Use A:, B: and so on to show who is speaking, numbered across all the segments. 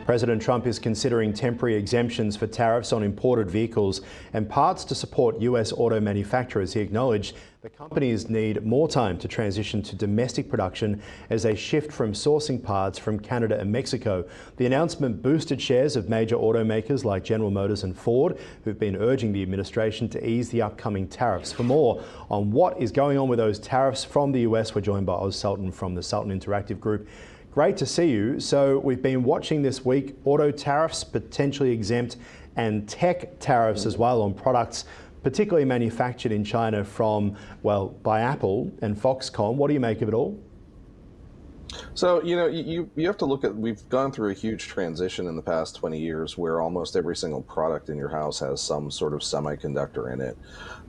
A: President Trump is considering temporary exemptions for tariffs on imported vehicles and parts to support US auto manufacturers. He acknowledged the companies need more time to transition to domestic production as they shift from sourcing parts from Canada and Mexico. The announcement boosted shares of major automakers like General Motors and Ford, who've been urging the administration to ease the upcoming tariffs. For more on what is going on with those tariffs from the US, we're joined by Sultan from the Sultan Interactive Group. Great to see you. So we've been watching this week auto tariffs potentially exempt and tech tariffs as well on products particularly manufactured in China from, well, by Apple and Foxconn. What do you make of it all?
B: So, you have to look at, we've gone through a huge transition in the past 20 years where almost every single product in your house has some sort of semiconductor in it.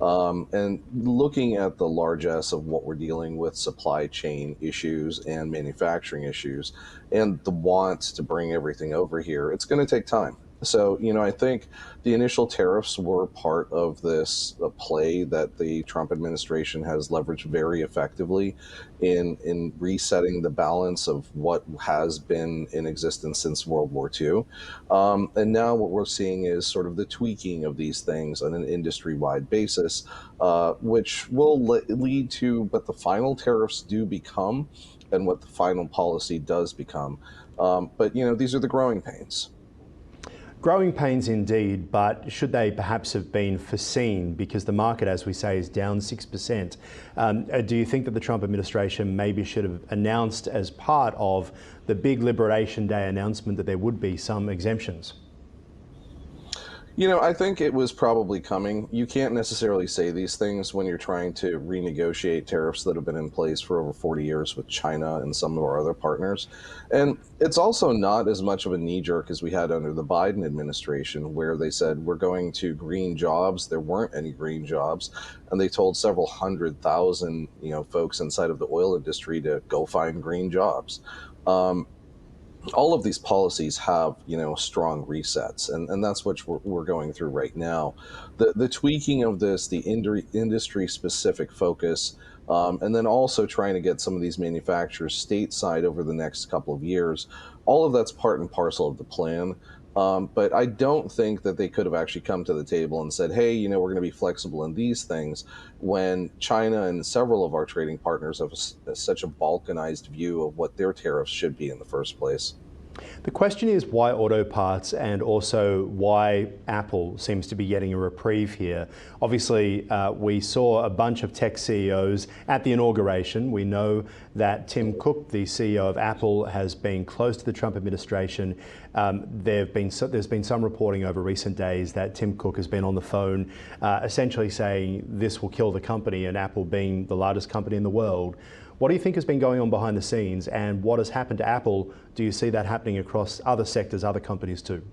B: And looking at the largesse of what we're dealing with, supply chain issues and manufacturing issues, and the want to bring everything over here, it's going to take time. So, I think the initial tariffs were part of this play that the Trump administration has leveraged very effectively in resetting the balance of what has been in existence since World War II. And now what we're seeing is sort of the tweaking of these things on an industry-wide basis, which will lead to what the final tariffs do become and what the final policy does become. But, these are the growing pains.
A: Growing pains indeed, but should they perhaps have been foreseen, because the market, as we say, is down 6%? Do you think that the Trump administration maybe should have announced as part of the big Liberation Day announcement that there would be some exemptions?
B: I think it was probably coming. You can't necessarily say these things when you're trying to renegotiate tariffs that have been in place for over 40 years with China and some of our other partners. And it's also not as much of a knee-jerk as we had under the Biden administration, where they said, we're going to green jobs. There weren't any green jobs. And they told several 100,000, folks inside of the oil industry to go find green jobs. All of these policies have, strong resets, and that's what we're going through right now. The tweaking of this, the industry-specific focus, and then also trying to get some of these manufacturers stateside over the next couple of years, all of that's part and parcel of the plan. But I don't think that they could have actually come to the table and said, hey, we're going to be flexible in these things, when China and several of our trading partners have such a balkanized view of what their tariffs should be in the first place.
A: The question is why auto parts, and also why Apple seems to be getting a reprieve here. Obviously, we saw a bunch of tech CEOs at the inauguration. We know that Tim Cook, the CEO of Apple, has been close to the Trump administration. There's been some reporting over recent days that Tim Cook has been on the phone essentially saying this will kill the company, and Apple being the largest company in the world. What do you think has been going on behind the scenes, and what has happened to Apple? Do you see that happening across other sectors, other companies too?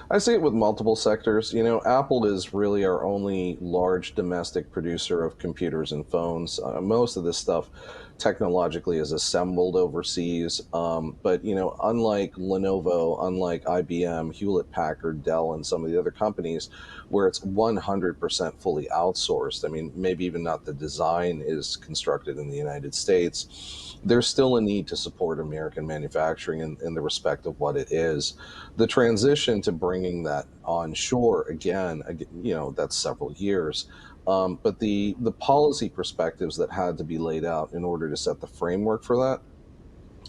B: I see it with multiple sectors. Apple is really our only large domestic producer of computers and phones. Most of this stuff technologically is assembled overseas. But, unlike Lenovo, unlike IBM, Hewlett-Packard, Dell, and some of the other companies where it's 100% fully outsourced, I mean, maybe even not the design is constructed in the United States, there's still a need to support American manufacturing in the respect of what it is. The transition to bringing that onshore, again, that's several years. But the policy perspectives that had to be laid out in order to set the framework for that,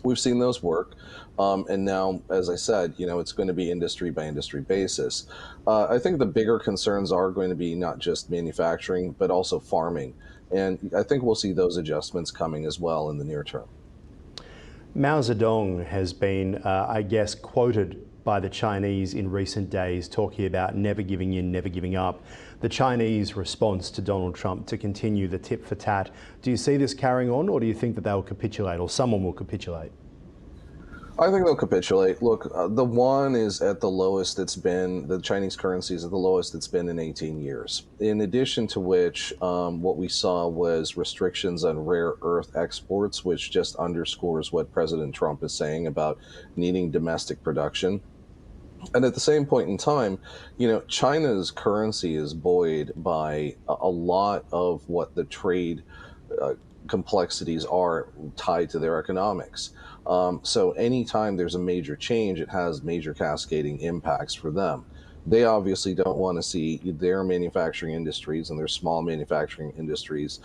B: we've seen those work. And now, as I said, it's going to be industry by industry basis. I think the bigger concerns are going to be not just manufacturing, but also farming. And I think we'll see those adjustments coming as well in the near term.
A: Mao Zedong has been, I guess, quoted by the Chinese in recent days talking about never giving in, never giving up. The Chinese response to Donald Trump to continue the tit for tat. Do you see this carrying on, or do you think that they'll capitulate, or someone will capitulate?
B: I think they'll capitulate. Look, the yuan is at the lowest it's been, the Chinese currency is at the lowest it's been in 18 years. In addition to which, what we saw was restrictions on rare earth exports, which just underscores what President Trump is saying about needing domestic production. And at the same point in time, China's currency is buoyed by a lot of what the trade complexities are tied to their economics. So anytime there's a major change, it has major cascading impacts for them. They obviously don't want to see their manufacturing industries and their small manufacturing industries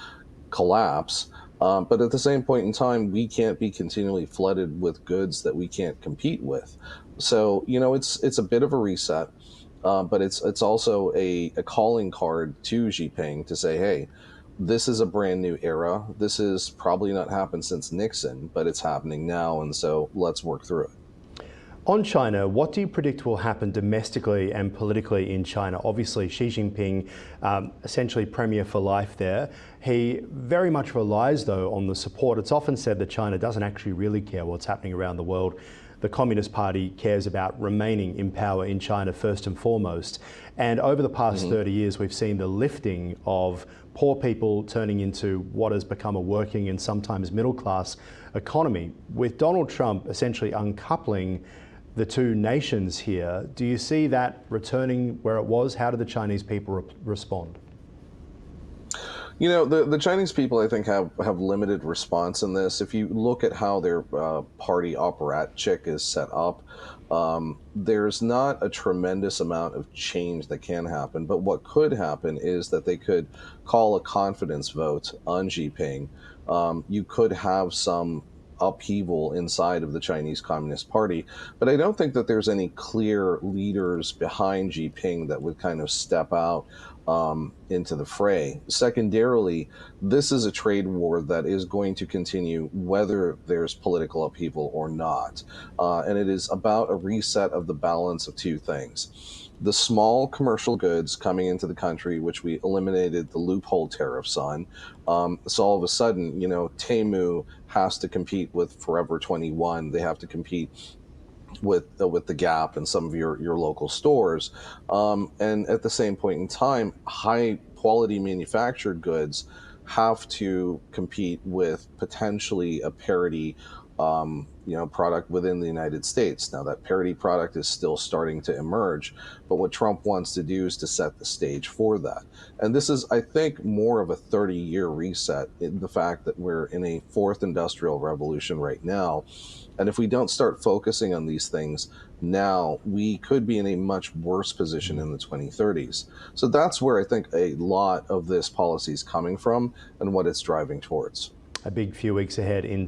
B: collapse. But at the same point in time, we can't be continually flooded with goods that we can't compete with. So it's a bit of a reset, but it's also a calling card to Xi Jinping to say, hey, this is a brand new era. This has probably not happened since Nixon, but it's happening now, and so let's work through it.
A: On China, what do you predict will happen domestically and politically in China? Obviously, Xi Jinping, essentially premier for life there. He very much relies, though, on the support. It's often said that China doesn't actually really care what's happening around the world. The Communist Party cares about remaining in power in China first and foremost. And over the past 30 years, we've seen the lifting of poor people turning into what has become a working and sometimes middle-class economy. With Donald Trump essentially uncoupling the two nations here, do you see that returning where it was? How do the Chinese people respond?
B: The Chinese people, I think, have limited response in this. If you look at how their party operatic is set up, there's not a tremendous amount of change that can happen. But what could happen is that they could call a confidence vote on Xi Jinping. You could have some upheaval inside of the Chinese Communist Party, but I don't think that there's any clear leaders behind Xi Jinping that would kind of step out into the fray. Secondarily, this is a trade war that is going to continue whether there's political upheaval or not. And it is about a reset of the balance of two things. The small commercial goods coming into the country, which we eliminated the loophole tariffs on. So all of a sudden, Temu has to compete with Forever 21. They have to compete with the Gap and some of your local stores, and at the same point in time, high quality manufactured goods have to compete with potentially a parity product within the United States. Now that parity product is still starting to emerge, but what Trump wants to do is to set the stage for that. And this is, I think, more of a 30-year reset in the fact that we're in a fourth industrial revolution right now. And if we don't start focusing on these things now, we could be in a much worse position in the 2030s. So that's where I think a lot of this policy is coming from and what it's driving towards.
A: A big few weeks ahead in